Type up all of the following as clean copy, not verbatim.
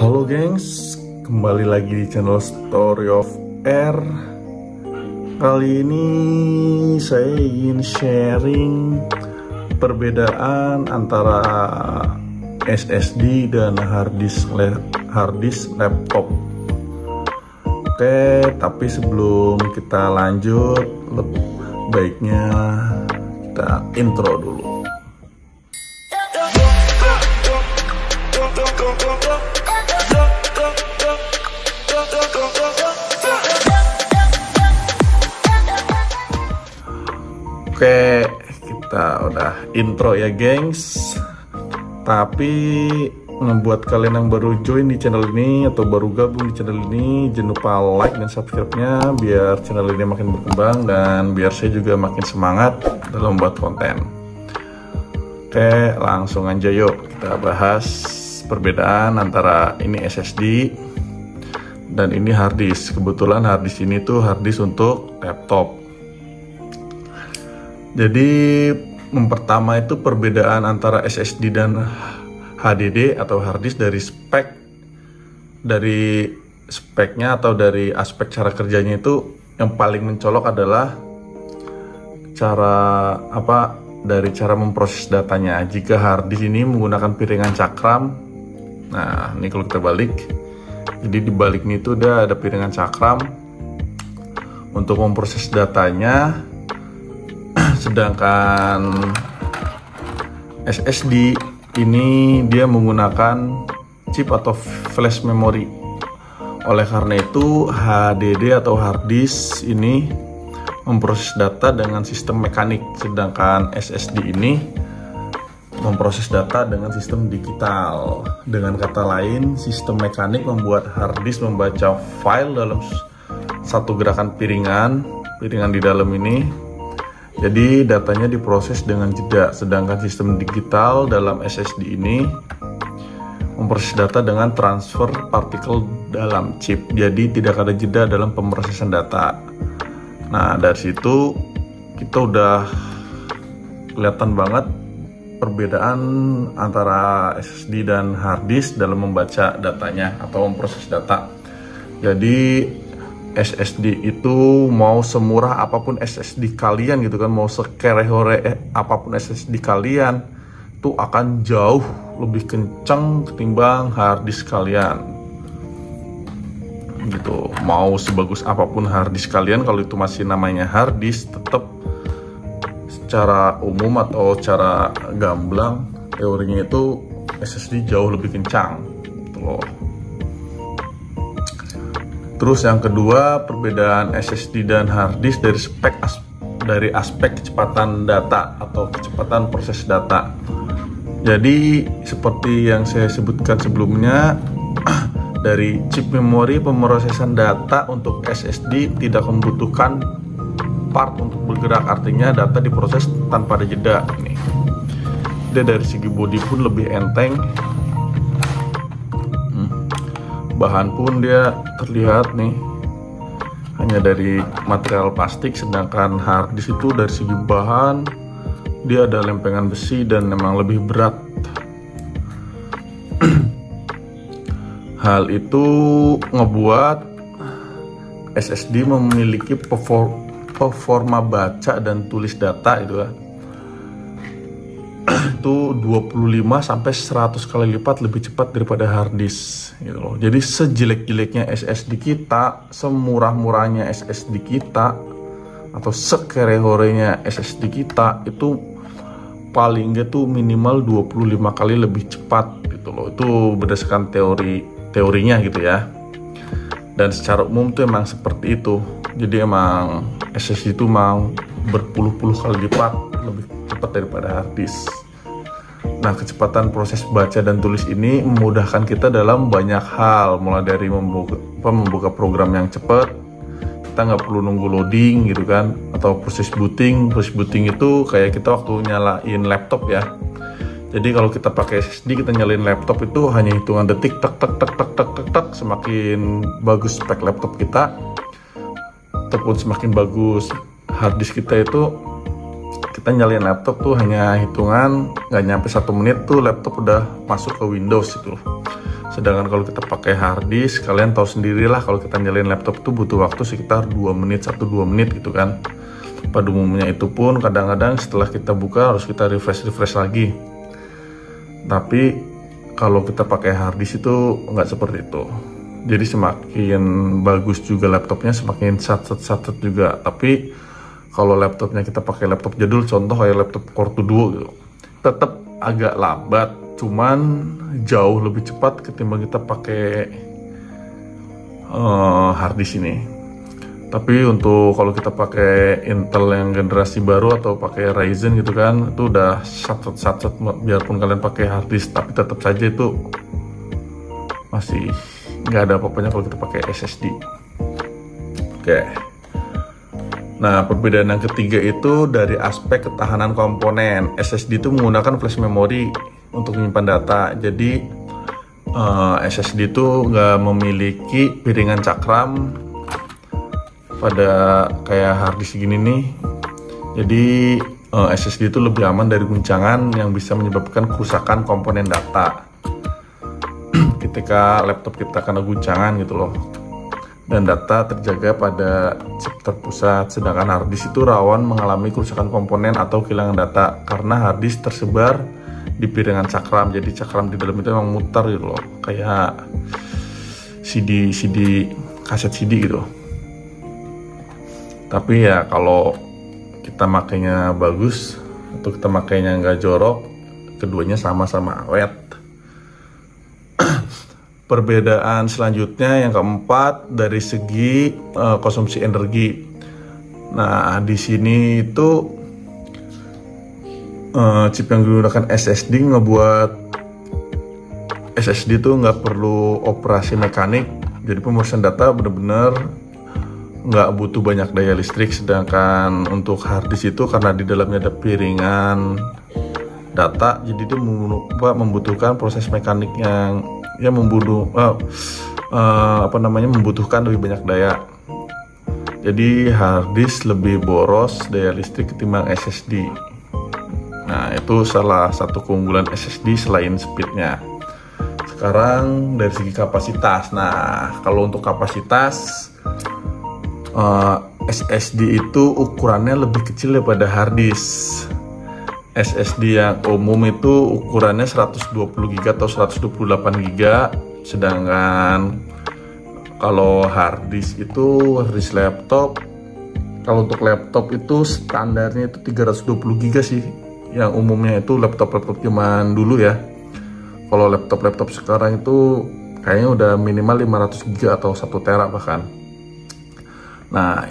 Halo gengs, kembali lagi di channel Story of Air. Kali ini saya ingin sharing perbedaan antara SSD dan hard disk laptop. Oke, tapi sebelum kita lanjut, baiknya kita intro dulu. Oke, kita udah intro ya gengs. Tapi membuat kalian yang baru join di channel ini atau baru gabung di channel ini, jangan lupa like dan subscribe-nya biar channel ini makin berkembang dan biar saya juga makin semangat dalam membuat konten. Oke, langsung aja yuk kita bahas perbedaan antara ini SSD dan ini hard disk. Kebetulan hard disk ini tuh hard disk untuk laptop. Jadi yang pertama itu perbedaan antara SSD dan HDD atau hard disk dari speknya atau dari aspek cara kerjanya itu yang paling mencolok adalah dari cara memproses datanya. Jika hard disk ini menggunakan piringan cakram, nah ini kalau kita balik, jadi di balik ini tuh ada piringan cakram untuk memproses datanya. Sedangkan SSD ini dia menggunakan chip atau flash memory. Oleh karena itu HDD atau hard disk ini memproses data dengan sistem mekanik, sedangkan SSD ini memproses data dengan sistem digital. Dengan kata lain, sistem mekanik membuat hard disk membaca file dalam satu gerakan piringan di dalam ini. Jadi datanya diproses dengan jeda, sedangkan sistem digital dalam SSD ini memproses data dengan transfer partikel dalam chip. Jadi tidak ada jeda dalam pemrosesan data. Nah, dari situ kita udah kelihatan banget perbedaan antara SSD dan hard disk dalam membaca datanya atau memproses data. Jadi SSD itu mau semurah apapun SSD kalian gitu kan, mau sekere-hore apapun SSD kalian, itu akan jauh lebih kencang ketimbang hard disk kalian gitu. Mau sebagus apapun hard disk kalian, kalau itu masih namanya hard disk, tetap secara umum atau cara gamblang teorinya itu SSD jauh lebih kencang gitu loh. Terus yang kedua, perbedaan SSD dan hard disk dari aspek kecepatan data atau kecepatan proses data. Jadi seperti yang saya sebutkan sebelumnya, dari chip memori pemrosesan data untuk SSD tidak membutuhkan part untuk bergerak, artinya data diproses tanpa ada jeda. Nih, dia dari segi bodi pun lebih enteng. Bahan pun dia terlihat nih hanya dari material plastik, sedangkan hard disk itu dari segi bahan dia ada lempengan besi dan memang lebih berat. Hal itu ngebuat SSD memiliki performa baca dan tulis data itu itu 25-100 kali lipat lebih cepat daripada hard disk gitu loh. Jadi sejelek-jeleknya SSD kita, semurah-murahnya SSD kita, atau sekere-horenya SSD kita, itu paling nggak tuh minimal 25 kali lebih cepat gitu loh. Itu berdasarkan teorinya gitu ya. Dan secara umum tuh emang seperti itu. Jadi emang SSD itu emang berpuluh-puluh kali lipat lebih cepat daripada hard disk. Nah, kecepatan proses baca dan tulis ini memudahkan kita dalam banyak hal, mulai dari membuka program yang cepat, kita nggak perlu nunggu loading gitu kan, atau proses booting itu kayak kita waktu nyalain laptop ya. Jadi kalau kita pakai SSD, kita nyalain laptop itu hanya hitungan detik, tak, semakin bagus spek laptop kita ataupun semakin bagus hard disk kita itu, kita nyalain laptop tuh hanya hitungan nggak nyampe 1 menit tuh laptop udah masuk ke Windows itu. Sedangkan kalau kita pakai harddisk, kalian tahu sendirilah kalau kita nyalain laptop itu butuh waktu sekitar 2 menit, 1-2 menit gitu kan. Pada umumnya itu pun kadang-kadang setelah kita buka harus kita refresh lagi. Tapi kalau kita pakai harddisk itu nggak seperti itu. Jadi semakin bagus juga laptopnya, semakin satset juga. Tapi kalau laptopnya kita pakai laptop jadul, contoh kayak laptop Core 2 Duo gitu, tetap agak lambat, cuman jauh lebih cepat ketimbang kita pakai harddisk ini. Tapi untuk kalau kita pakai Intel yang generasi baru atau pakai Ryzen gitu kan, itu udah satset biarpun kalian pakai harddisk, tapi tetap saja itu masih nggak ada apa-apanya kalau kita pakai SSD. Oke. Nah, perbedaan yang ketiga itu dari aspek ketahanan komponen. SSD itu menggunakan flash memory untuk menyimpan data. Jadi SSD itu nggak memiliki piringan cakram pada kayak harddisk gini nih. Jadi SSD itu lebih aman dari guncangan yang bisa menyebabkan kerusakan komponen data ketika laptop kita kena guncangan gitu loh, dan data terjaga pada chip terpusat. Sedangkan harddisk itu rawan mengalami kerusakan komponen atau kehilangan data karena harddisk tersebar di piringan cakram. Jadi cakram di dalam itu memang muter gitu loh, kayak CD kaset CD gitu. Tapi ya kalau kita makainya bagus atau kita makainya nggak jorok, keduanya sama-sama awet. Perbedaan selanjutnya yang keempat dari segi konsumsi energi. Nah, di sini itu chip yang digunakan SSD ngebuat SSD itu nggak perlu operasi mekanik. Jadi pemrosesan data benar-benar nggak butuh banyak daya listrik. Sedangkan untuk harddisk itu karena di dalamnya ada piringan data, jadi itu membutuhkan proses mekanik yang membutuhkan lebih banyak daya. Jadi harddisk lebih boros daya listrik ketimbang SSD. Nah, itu salah satu keunggulan SSD selain speednya. Sekarang dari segi kapasitas. Nah, kalau untuk kapasitas SSD itu ukurannya lebih kecil daripada harddisk. SSD yang umum itu ukurannya 120 GB atau 128 GB, sedangkan kalau harddisk itu harddisk laptop, kalau untuk laptop itu standarnya itu 320 GB sih, yang umumnya itu laptop zaman dulu ya. Kalau laptop sekarang itu kayaknya udah minimal 500 GB atau 1 tera bahkan. Nah,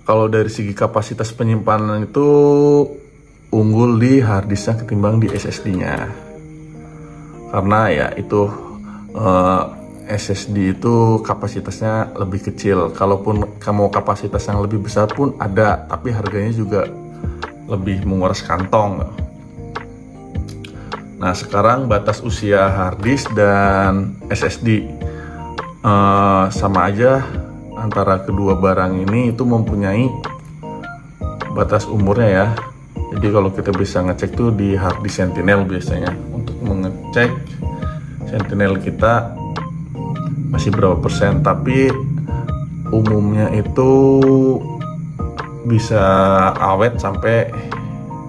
kalau dari segi kapasitas penyimpanan itu unggul di harddisknya ketimbang di SSD-nya, karena ya itu SSD itu kapasitasnya lebih kecil. Kalaupun kamu kapasitas yang lebih besar pun ada, tapi harganya juga lebih menguras kantong. Nah, sekarang batas usia harddisk dan SSD sama aja. Antara kedua barang ini itu mempunyai batas umurnya ya. Jadi kalau kita bisa ngecek tuh di harddisk Sentinel biasanya untuk mengecek Sentinel kita masih berapa persen, tapi umumnya itu bisa awet sampai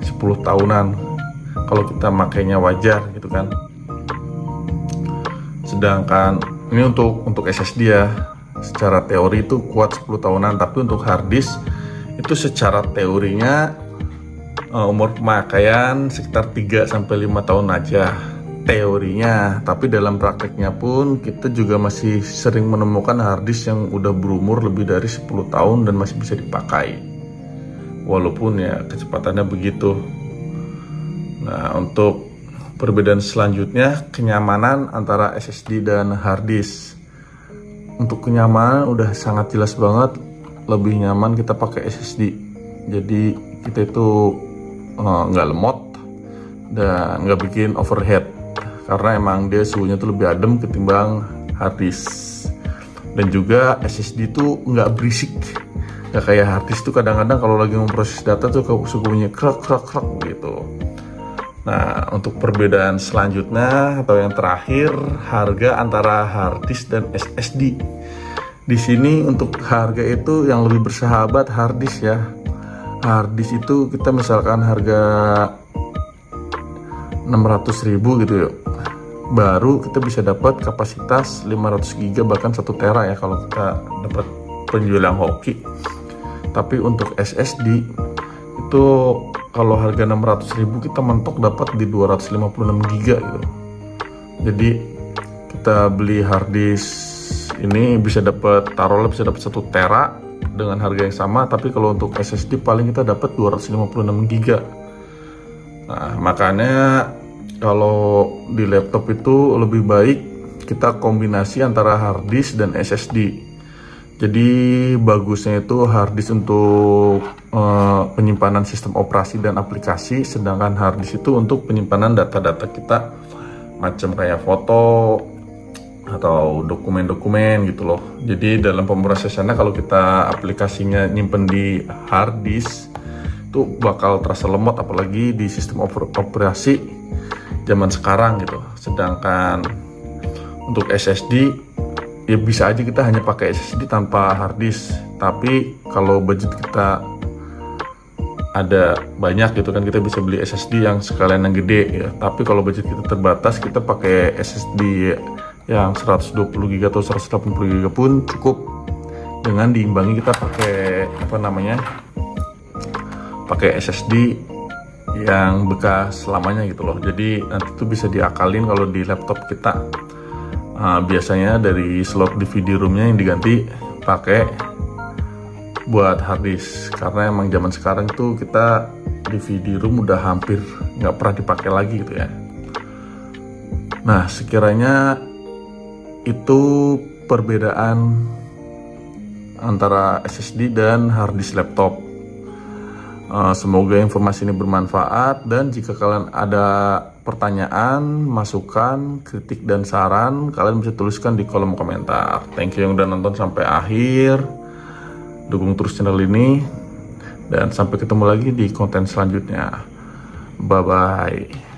10 tahunan kalau kita makainya wajar gitu kan. Sedangkan ini untuk SSD ya, secara teori itu kuat 10 tahunan, tapi untuk harddisk itu secara teorinya umur pemakaian sekitar 3-5 tahun aja teorinya. Tapi dalam prakteknya pun kita juga masih sering menemukan harddisk yang udah berumur lebih dari 10 tahun dan masih bisa dipakai, walaupun ya kecepatannya begitu. Nah, untuk perbedaan selanjutnya, kenyamanan antara SSD dan harddisk. Untuk kenyamanan udah sangat jelas banget, lebih nyaman kita pakai SSD. Jadi kita itu nggak lemot dan nggak bikin overheat, karena emang dia suhunya tuh lebih adem ketimbang harddisk. Dan juga SSD tuh nggak berisik, nggak kayak harddisk tuh kadang-kadang kalau lagi memproses data tuh suka bunyi krak gitu. Nah, untuk perbedaan selanjutnya atau yang terakhir, harga antara harddisk dan SSD. Di sini untuk harga itu yang lebih bersahabat harddisk ya. Harddisk itu kita misalkan harga 600.000 gitu ya, baru kita bisa dapat kapasitas 500 GB bahkan 1 tera ya kalau kita dapat penjual yang hoki. Tapi untuk SSD itu kalau harga 600.000 kita mentok dapat di 256 GB gitu. Jadi kita beli harddisk ini bisa dapat, taruhlah bisa dapat 1 tera dengan harga yang sama, tapi kalau untuk SSD paling kita dapat 256 GB. Nah, makanya kalau di laptop itu lebih baik kita kombinasi antara harddisk dan SSD. Jadi bagusnya itu harddisk untuk penyimpanan sistem operasi dan aplikasi, sedangkan harddisk itu untuk penyimpanan data-data kita macam kayak foto atau dokumen-dokumen gitu loh. Jadi dalam pemrosesannya kalau kita aplikasinya nyimpen di harddisk itu bakal terasa lemot, apalagi di sistem operasi zaman sekarang gitu. Sedangkan untuk SSD ya bisa aja kita hanya pakai SSD tanpa harddisk, tapi kalau budget kita ada banyak gitu kan, kita bisa beli SSD yang sekalian yang gede ya. Tapi kalau budget kita terbatas, kita pakai SSD yang 120 GB atau 180 GB pun cukup, dengan diimbangi kita pakai pakai SSD yang bekas lamanya gitu loh. Jadi nanti itu bisa diakalin kalau di laptop kita. Biasanya dari slot DVD roomnya yang diganti pakai buat harddisk, karena emang zaman sekarang tuh kita DVD room udah hampir nggak pernah dipakai lagi gitu ya. Nah, sekiranya itu perbedaan antara SSD dan harddisk laptop. Semoga informasi ini bermanfaat, dan jika kalian ada pertanyaan, masukan, kritik, dan saran, kalian bisa tuliskan di kolom komentar. Thank you yang udah nonton sampai akhir. Dukung terus channel ini, dan sampai ketemu lagi di konten selanjutnya. Bye-bye.